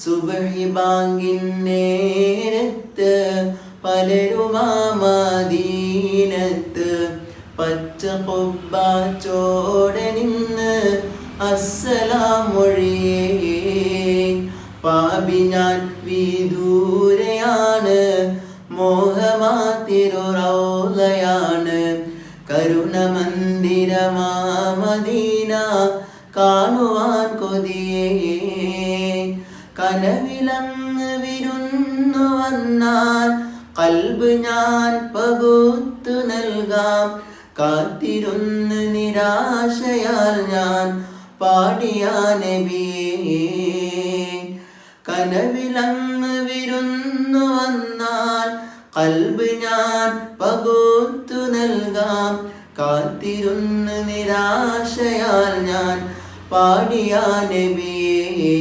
സുബ്ഹി ബാങ്കിൻ നേരത്ത് പലരുമാ മദീനത്ത് പച്ച ഖുബ്ബ ചോടെ നിന്ന് അസ്സലാം മൊഴിയേ. പാപി ഞാൻ വിദൂരയാണ്, മോഹമാതിരു റൗളയാണ്. കരുണ മന്ദിരമാ മദീന കാണുവാൻ കൊതിയേ. കനവിലങ്ങ് വിരുന്നു വന്നാൽ കൽബ് ഞാൻ പകുത്തു നൽകാം. കാത്തിരുന്ന് നിരാശയാൽ ഞാൻ പാടിയ നബിയേ. കനവിലങ്ങ് വിരുന്നു വന്നാൽ കൽബ് ഞാൻ പകുത്തു നൽകാം. കാത്തിരുന്ന് നിരാശയാൽ ഞാൻ പാടിയ നബിയേ.